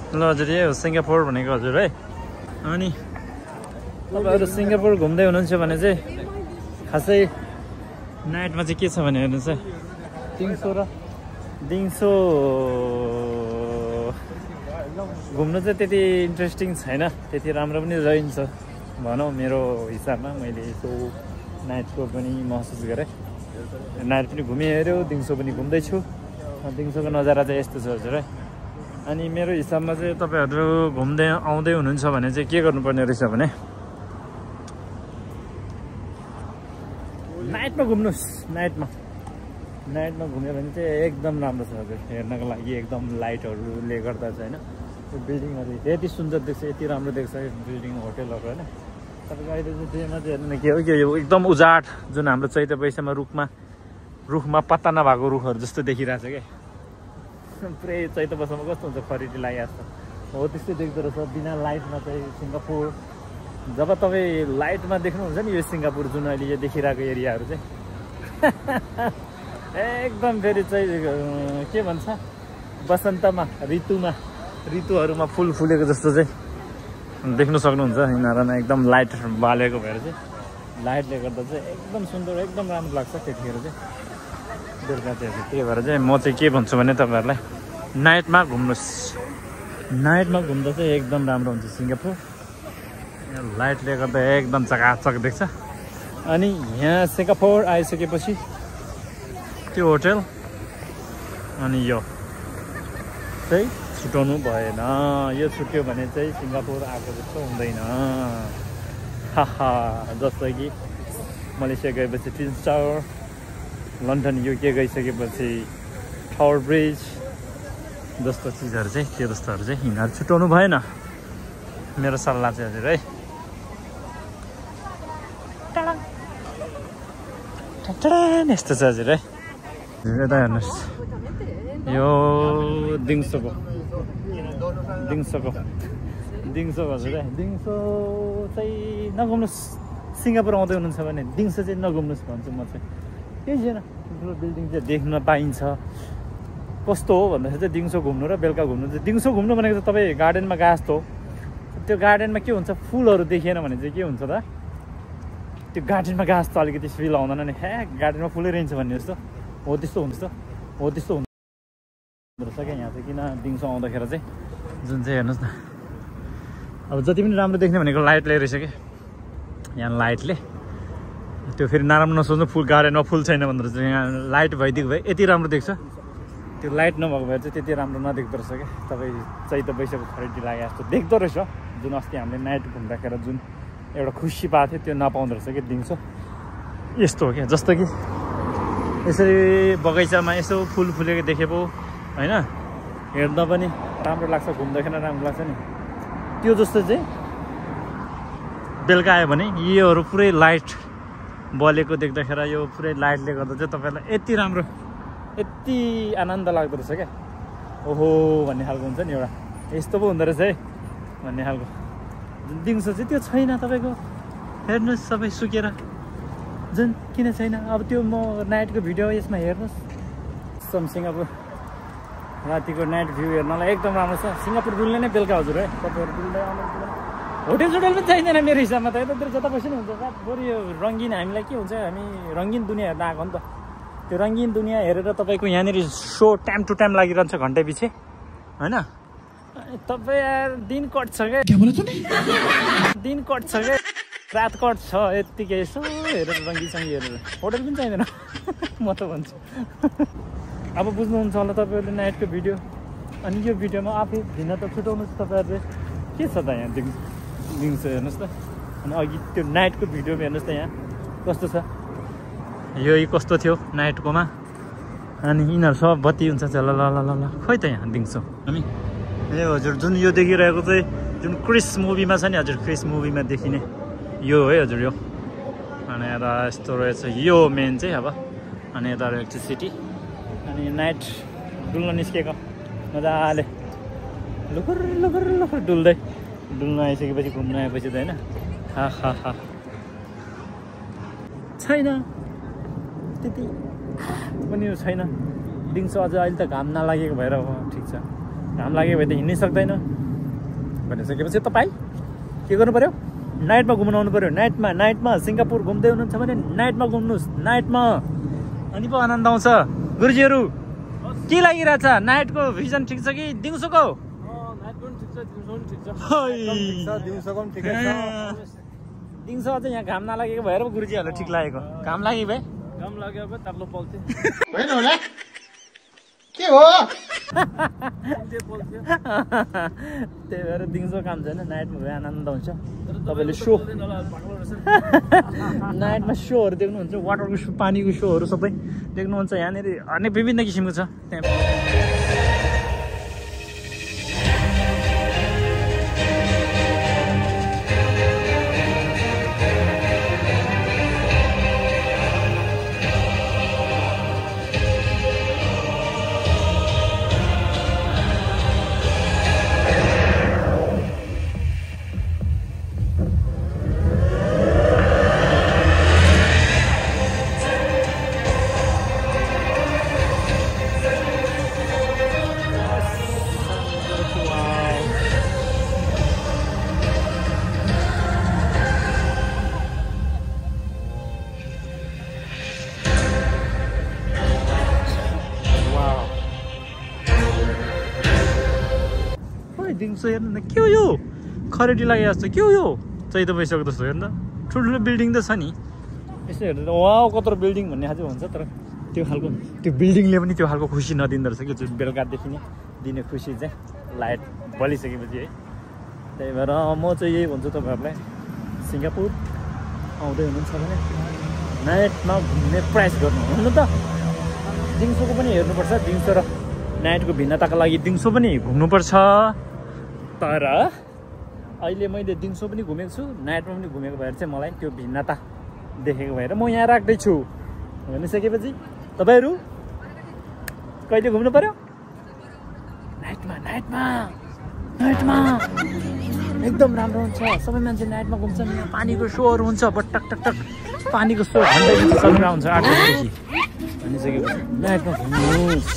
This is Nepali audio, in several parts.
ल हजुर यो सिङ्गापुर भनेको हजुर है। अनि तपाईँहरू सिङ्गापुर घुम्दै हुनुहुन्छ भने चाहिँ खासै नाइटमा चाहिँ के छ भने हेर्नुहोस् है, दिउँसो घुम्नु चाहिँ त्यति इन्ट्रेस्टिङ छैन, त्यति राम्रो पनि रहन्छ भनौँ मेरो हिसाबमा। मैले यसो नाइटको पनि महसुस गरेँ, नाइट पनि घुमिहेऱ्यो, दिउँसो पनि घुम्दैछु। दिउँसोको नजारा चाहिँ यस्तो छ हजुर है। अनि मेरो हिसाबमा चाहिँ तपाईँहरू घुम्दै आउँदै हुनुहुन्छ भने चाहिँ के गर्नुपर्ने रहेछ भने नाइटमा घुम्नुहोस्। नाइटमा घुम्यो भने चाहिँ एकदम राम्रो छ हजुर, हेर्नको लागि एकदम लाइटहरूले गर्दा चाहिँ होइन। त्यो बिल्डिङहरू यति सुन्दर देख्छ, यति राम्रो देख्छ बिल्डिङ होटेलहरू होइन। तपाईँको अहिले चाहिँ डेमा चाहिँ हेर्नु न के हो कि यो एकदम उजाड, जुन हाम्रो चैते वैशाखमा रुखमा पत्ता नभएको रुखहरू जस्तो देखिरहेछ क्या। पुरै चैते वैशाखमा कस्तो हुन्छ खरिटी लागि जस्तो हो त्यस्तै देख्दो रहेछ बिना लाइटमा चाहिँ सिङ्गापुर। जब तपाईँ लाइटमा देख्नुहुन्छ नि यो सिङ्गापुर जुन अहिले यो देखिरहेको एरियाहरू चाहिँ एकदम फेरि चाहिँ के भन्छ वसन्तमा ऋतुहरूमा फुल फुलेको जस्तो चाहिँ देख्नु सक्नुहुन्छ। यिनीहरूमा एकदम लाइट बालेको भएर चाहिँ लाइटले गर्दा चाहिँ एकदम सुन्दर एकदम राम्रो लाग्छ त्यतिखेर चाहिँ बेलुका चाहिँ। त्यही भएर चाहिँ म चाहिँ के भन्छु भने तपाईँहरूलाई नाइटमा घुम्नुहोस्। नाइटमा घुम्दा चाहिँ एकदम राम्रो हुन्छ सिङ्गापुर, लाइटले गर्दा एकदम चकाचक देख्छ। अनि यहाँ सिङ्गापुर आइसकेपछि त्यो होटेल अनि यो चाहिँ छुटाउनु भएन, यो छुट्यो भने चाहिँ सिङ्गापुर आएको जस्तो हुँदैन। जस्तो कि मलेसिया गएपछि ट्विन टावर, लन्डन युके गइसकेपछि टावर ब्रिज जस्तो चिजहरू चाहिँ त्यो जस्तोहरू चाहिँ यिनीहरू छुटाउनु भएन, मेरो सल्लाह चाहिँ हजुर है। यस्तो छ हजुर है। यता हेर्नुहोस् यो दिउँसोको हजुर है। दिउँसो चाहिँ नघुम्नुहोस्, सिङ्गापुर आउँदै हुनुहुन्छ भने दिउँसो चाहिँ नघुम्नुहोस् भन्छु म चाहिँ। केही छैन, ठुलो बिल्डिङ चाहिँ देख्न पाइन्छ। कस्तो हो भन्दाखेरि चाहिँ दिउँसो घुम्नु र बेलुका घुम्नु चाहिँ, दिउँसो घुम्नु भनेको चाहिँ तपाईँ गार्डनमा गए जस्तो हो। त्यो गार्डनमा के हुन्छ फुलहरू देखिएन भने चाहिँ के हुन्छ त, त्यो गार्डनमा गए जस्तो अलिकति फिल आउँदैन नि, गार्डनमा फुलै रहन्छ भन्ने जस्तो हो। त्यस्तो हुन्छ रहेछ क्या यहाँ चाहिँ। किन दिउँसो आउँदाखेरि चाहिँ जुन चाहिँ हेर्नुहोस् न, अब जति पनि राम्रो देख्ने भनेको लाइटले रहेछ क्या। यहाँ लाइटले त्यो फेरि नराम्रो नसोच्नु, फुल गार्डनमा फुल छैन भनेर चाहिँ यहाँ लाइट भइदिएको भए यति राम्रो देख्छ। त्यो लाइट नभएको भए चाहिँ त्यति राम्रो नदेख्दो रहेछ क्या। तपाईँ चैते वैशाखको खरिटी लागे जस्तो देख्दो रहेछ। जुन अस्ति हामीले नाइट घुम्दाखेरि जुन एउटा खुसी पाएको थियो त्यो नपाउँदो रहेछ कि दिउँसो। यस्तो हो क्या, जस्तो कि यसरी बगैँचामा यसो फुल फुलेको देखे पो होइन, हेर्दा पनि राम्रो लाग्छ, घुम्दाखेरि राम्रो लाग्छ नि। त्यो जस्तो चाहिँ बेलुका आयो भने योहरू पुरै लाइट बलेको देख्दाखेरि यो पुरै लाइटले गर्दा चाहिँ तपाईँलाई यति राम्रो यति आनन्द लाग्दो रहेछ क्या। ओहो भन्ने खालको हुन्छ नि, एउटा यस्तो पो हुँदो रहेछ है भन्ने खालको। दिउँसो चाहिँ त्यो छैन तपाईँको, हेर्नुहोस् सबै सुकेर जुन किन छैन। अब त्यो म नाइटको भिडियो यसमा हेर्नुहोस्, सिङ्गापुर रातिको नाइट भ्यू हेर्नलाई एकदम राम्रो छ। सिङ्गापुर डुल्ने नै बेलुका हजुर है। तपाईँहरू डुल्दै आउनु होटेल सोटेल पनि चाहिँदैन मेरो हिसाबमा त, यतातिर जता पैसा नि हुन्छ। बरु यो रङ्गिन हामीलाई के हुन्छ, हामी रङ्गिन दुनियाँ हेर्न आएको नि त। त्यो रङ्गिन दुनियाँ हेरेर तपाईँको यहाँनिर सो टाइम टु टाइम लागिरहन्छ घन्टा पछि होइन। तपाईँ दिन कट्छ क्या, दिन कट्छ क्या, रात कट्छ यत्तिकै यसो हेरेर रङ्गीसँगै हेरेर। होटल पनि चाहिँदैन म त भन्छु। अब बुझ्नुहुन्छ होला तपाईँहरूले नाइटको भिडियो। अनि यो भिडियोमा आफै भिन्नता छुटाउनुहोस् तपाईँहरूले। के छ त यहाँ दिउँसो हेर्नुहोस् त, अनि अघि त्यो नाइटको भिडियो हेर्नुहोस् त यहाँ कस्तो छ। यही कस्तो थियो नाइटकोमा, अनि यिनीहरू सब बत्ती हुन्छ ल ल ल ल खोइ त यहाँ दिउँसो हामी। ए हजुर जुन यो देखिरहेको चाहिँ जुन क्रिस मुभीमा छ नि हजुर, क्रिस मुभीमा देखिने यो है हजुर यो। अनि यता यस्तो रहेछ यो मेन चाहिँ अब। अनि यता इलेक्ट्रिसिटी, अनि नाइट डुल्न निस्केको मजाले लुखुर लुखुर लुखुर डुल्न आइसकेपछि घुम्न आएपछि त होइन। छैन त्यति पनि छैन दिउँसो। अझ अहिले त घाम नलागेको भएर ठिक छ। घाम लाग्यो भने त हिँड्नै सक्दैन भनिसकेपछि तपाईँ के गर्नु पर्यो नाइटमा घुम्न आउनु पर्यो नाइटमा सिङ्गापुर घुम्दै हुनुहुन्छ भने नाइटमा घुम्नुहोस् नाइटमा अनि पो आनन्द आउँछ गुरुजीहरू के लागिरहेछ नाइटको भिजन ठिक छ कि दिउँसोको दिउँसो अझै यहाँ घाम नलागेको भएर पो गुरुजीहरूलाई ठिक लागेको घाम लाग्यो भए घाम लाग्यो भए ताप्लो पल्थ्यो होइन होला के हो त्यही भएर दिउँसो काम छैन नाइटमा गए आनन्द हुन्छ तपाईँले सो नाइटमा सोहरू देख्नुहुन्छ वाटरको सो पानीको सोहरू सबै देख्नुहुन्छ यहाँनिर अनेक विभिन्न किसिमको छ त्यहाँ दिउँसो हेर्नु न के हो यो खरेडी लागे जस्तो के हो यो चैतो भइसक्यो जस्तो हेर्नु त ठुल्ठुलो बिल्डिङ त छ नि यसो हेर्नु त वाउ कत्रो बिल्डिङ भन्ने खालको हुन्छ तर त्यो खालको त्यो बिल्डिङले पनि त्यो खालको खुसी नदिँदो रहेछ कि जुन बेलुकादेखि नै दिने खुसी चाहिँ लाइट बलिसकेपछि है त्यही भएर म चाहिँ यही भन्छु तपाईँहरूलाई सिङ्गापुर आउँदै हुनुहुन्छ भने नाइटमा घुम्ने प्रयास गर्नु हुनु त दिउँसोको पनि हेर्नुपर्छ दिउँसो र नाइटको भिन्नताको लागि दिउँसो पनि घुम्नुपर्छ तर अहिले मैले दिउँसो पनि घुमेको छु नाइटमा पनि घुमेको भएर चाहिँ मलाई त्यो भिन्नता देखेको भएर म यहाँ राख्दैछु भनिसकेपछि तपाईँहरू कहिले घुम्नु पर्यो नाइटमा एकदम राम्रो हुन्छ सबै मान्छे नाइटमा घुम्छन् यहाँ पानीको सोहरू हुन्छ बट्टक टक पानीको सो घन्टै चलेर हुन्छ 8 बजीदेखि भनिसकेपछि नाइटमा घुम्नुहोस्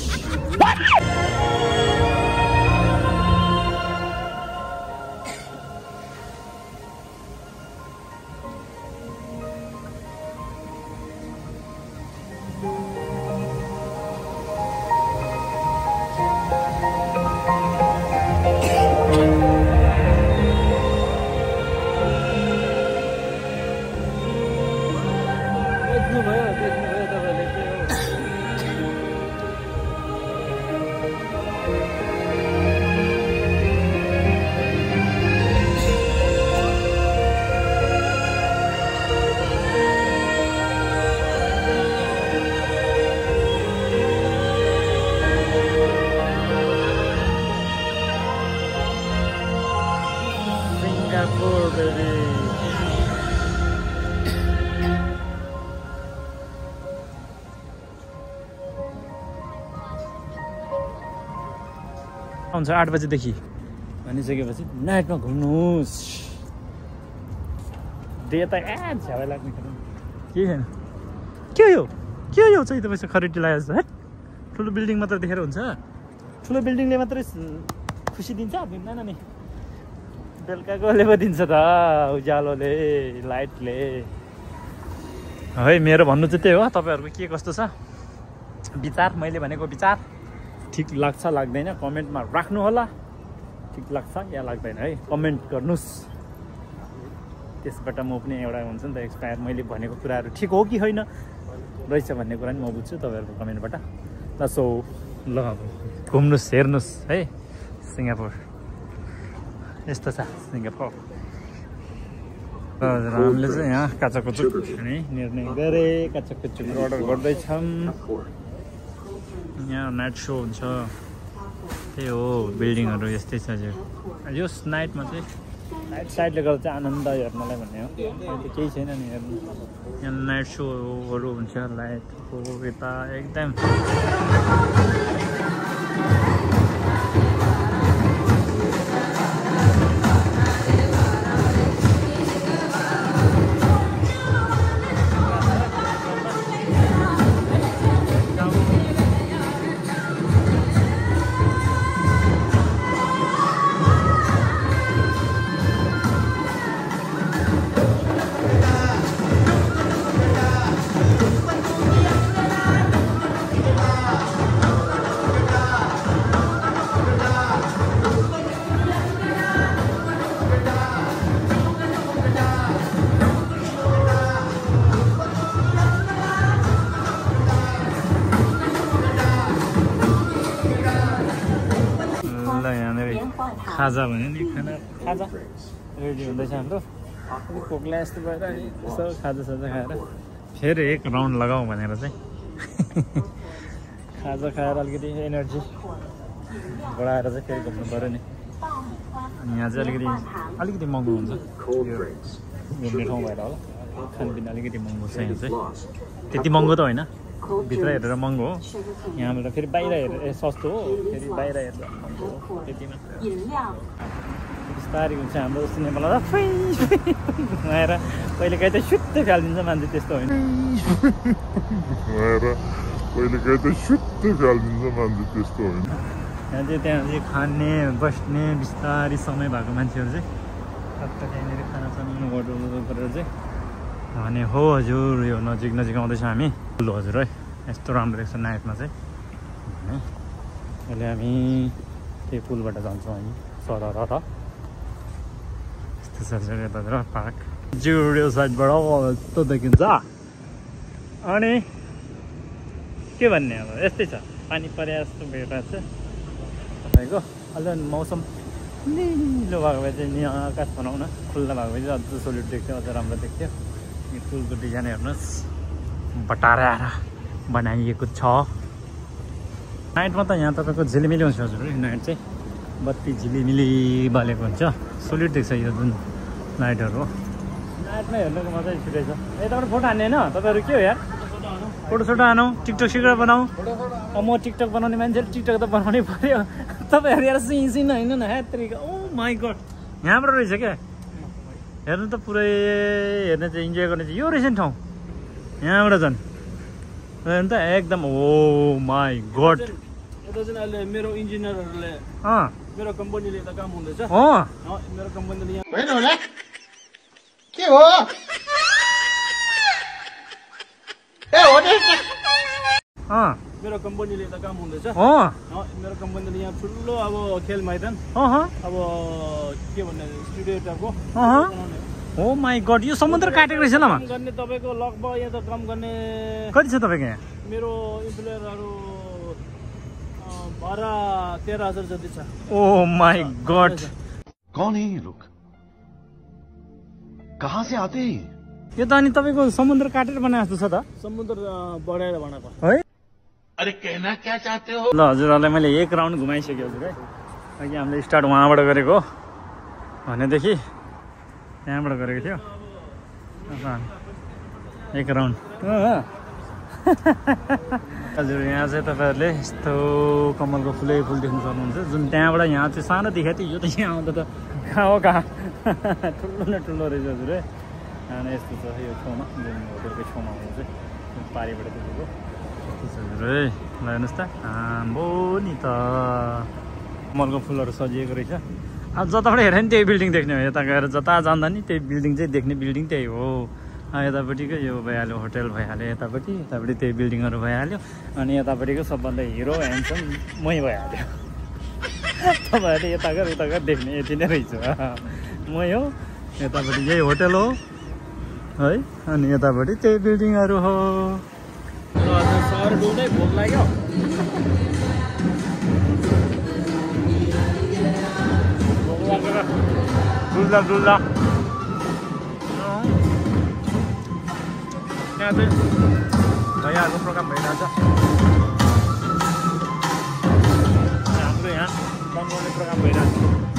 हुन्छ 8 बजेदेखि भनिसकेपछि नाइटमा घुम्नुहोस् डे त झ्याउ लाग्ने के छैन के हो यो चाहिँ तपाईँ खरेडी लागेको छ है ठुलो बिल्डिङ मात्र देखेर हुन्छ ठुलो बिल्डिङले मात्रै खुसी दिन्छ दिँदैन नि बेलुकाकोले पो दिन्छ त उज्यालोले लाइटले है मेरो भन्नु चाहिँ त्यही हो तपाईँहरूको के कस्तो छ विचार मैले भनेको विचार ठिक लाग्छ लाग्दैन कमेन्टमा राख्नु होला ठिक लाग्छ या लाग्दैन है कमेन्ट गर्नुहोस् त्यसबाट म पनि एउटा हुन्छ नि त एक्सपायर मैले भनेको कुराहरू ठिक हो कि होइन रहेछ भन्ने कुरा नि म बुझ्छु तपाईँहरूको कमेन्टबाट ल सो ल घुम्नुहोस् हेर्नुहोस् है सिङ्गापुर यस्तो छ सिङ्गापुर हजुर हामीले चाहिँ यहाँ काचाकुचुक खाने निर्णय गरे काचाकुचुक अर्डर गर्दैछौँ यहाँ नाइट सो हुन्छ त्यही हो बिल्डिङहरू यस्तै छ यो नाइटमा चाहिँ नाइट साइडले गर्दा चाहिँ आनन्द हेर्नलाई भन्ने हो अहिले केही छैन नि हेर्नु यहाँ नाइट सोहरू हुन्छ लाइटको यता एकदम यहाँनिर खाजा भन्यो नि खाजा रेडी हुँदैछ हाम्रो कोक्ला यस्तो भएर अनि यसो खाजासाजा खाएर फेरि एक राउन्ड लगाउँ भनेर चाहिँ खाजा खाएर अलिकति एनर्जी बढाएर चाहिँ फेरि घुम्नु पऱ्यो नि अनि यहाँ चाहिँ अलिकति महँगो हुन्छ घुम्ने ठाउँ भएर होला खानपिन अलिकति महँगो छ यहाँ चाहिँ त्यति महँगो त होइन भित्र हेरेर महँगो हो यहाँबाट फेरि बाहिर हेरेर सस्तो हो फेरि बाहिर हेरेर महँगो हो त्यतिमा बिस्तारै हुन्छ हाम्रो जस्तो नेपालमा घुमाएर कहिले काहीँ त सुत्तै फालिदिन्छ मान्छे त्यस्तो होइन यहाँ चाहिँ खाने बस्ने बिस्तारै समय भएको मान्छेहरू चाहिँ टक्क त्यहाँनिर खानासाना अर्डर गरेर चाहिँ भने हो हजुर यो नजिक आउँदैछ हामी ल हजुर है यस्तो राम्रो रहेछ नाइटमा चाहिँ अहिले हामी त्यही पुलबाट जान्छौँ हामी सरर यस्तो सरसर यतातिर पार्क जुडियो साइडबाट यस्तो देखिन्छ अनि के भन्ने अब यस्तै छ पानी परे जस्तो भइरहेको छ तपाईँको अलि मौसम निलो भएको भए चाहिँ यहाँ आकाश भनौँ न खुल्ला भएको भए चाहिँ अझ सोलिड देख्थ्यो अझ राम्रो देख्थ्यो यो पुलको डिजाइन हेर्नुहोस् बटारेर बनाइएको छ नाइटमा त यहाँ तपाईँको झिलिमिली हुन्छ हजुर नाइट चाहिँ बत्ती झिलिमिली बालेको हुन्छ सोलिड देख्छ यो जुन लाइटहरू हो नाइटमा हेर्नुको मजा छुट्टै छ यताबाट फोटो हान्ने होइन तपाईँहरू के हो यार फोटोसोटो हानौँ टिकटक सिक्रेट बनाऊ म टिकटक बनाउने मान्छेले टिकटक त बनाउनै पऱ्यो तपाईँहरू यार सिन होइन न हेत्रिका ओ माई गड यहाँबाट रहेछ क्या हेर्नु त पुरै हेर्ने चाहिँ इन्जोय गर्ने चाहिँ यो रहेछ नि ठाउँ यहाँबाट झन् हेर्नु त एकदम ओ माई गड यता चाहिँ अहिले मेरो इन्जिनियरहरूले मेरो कम्पनीले यता काम हुँदैछ मेरो कम्पनीले यहाँ होइन होला के हो मेरो कम्पनीले यता काम हुँदैछ मेरो कम्पनीले यहाँ ठुलो अब खेल मैदान अब के भन्ने स्टुडियो टाइपको ओ माई गड यो समुद्र काटेको रहेछ ल गर्ने तपाईँको लगभग यहाँ त काम गर्ने कति छ तपाईँको यहाँ मेरो इम्प्लोयरहरू भाडा 13,000 जति छ ओ माई गड कौन है ये लोग कहाँ से आते हैं यो त अनि तपाईँको समुद्र काटेर बनाए जस्तो छ त समुद्र बढाएर बनाएको है अरे कहना क्या चाहते हो ल हजुरहरूलाई मैले एक राउन्ड घुमाइसकेँ हजुर है अघि हामीले स्टार्ट उहाँबाट गरेको भनेदेखि त्यहाँबाट गरेको थियो एक राउन्ड हजुर यहाँ चाहिँ तपाईँहरूले यस्तो कमलको फुलै फुल देख्नु सक्नुहुन्छ जुन त्यहाँबाट यहाँ चाहिँ सानो देखाएको थियो यो त यहाँ आउँदा त कहाँ हो कहाँ ठुलो न ठुलो रहेछ हजुर है अनि यस्तो छ यो छेउमा जुन होटेलकै छेउमा हुनुहुन्छ पारिबाट देखेको हजुर है ल हेर्नुहोस् त आम्बो नि त कमलको फुलहरू सजिएको रहेछ अब जताबाट हेऱ्यो नि त्यही बिल्डिङ देख्ने हो यता गएर जता जाँदा नि त्यही बिल्डिङ चाहिँ देख्ने बिल्डिङ त्यही हो यतापट्टिको यो भइहाल्यो होटेल भइहाल्यो यतापट्टि त्यही बिल्डिङहरू भइहाल्यो अनि यतापट्टिको सबभन्दा हिरो ह्यान्डसम मै भइहाल्यो तपाईँहरूले यता गएर उता गएर देख्ने यति नै रहेछ मै हो यतापट्टि यही होटेल हो है अनि यतापट्टि त्यही बिल्डिङहरू हो सहर डुल्दै भोक लाग्यो डुल्दा यहाँ चाहिँ भइहाल्ने प्रोग्राम भइरहेछ हाम्रो यहाँ बनाउने प्रोग्राम भइरहेछ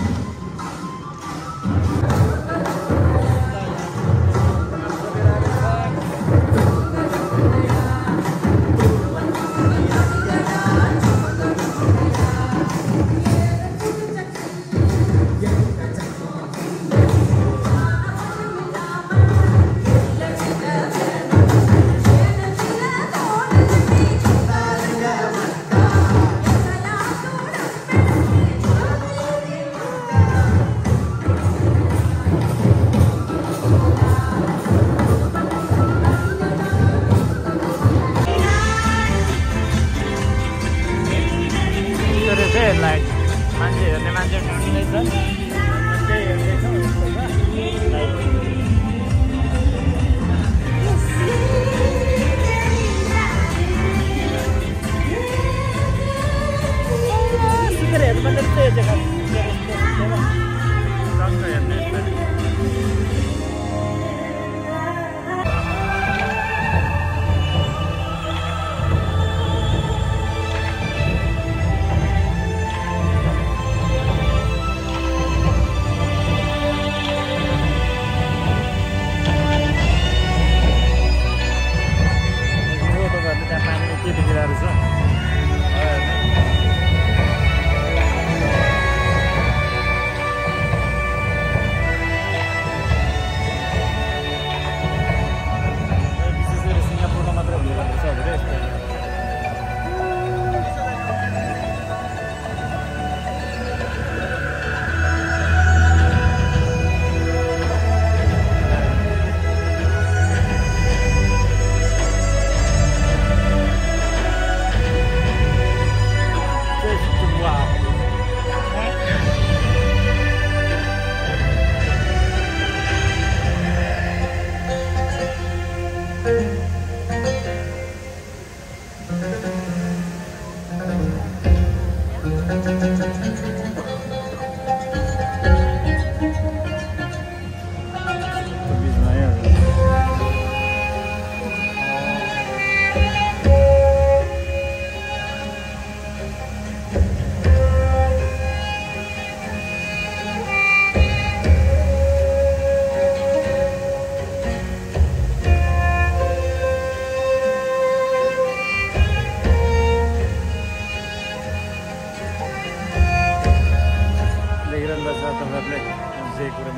लाइट मान्छे हेर्ने मान्छे ठुलै छ त्यही हेर्दैछौँ यस्तो छ सुकेर हेर्नु पर्ने त्यही देखाएको पूरा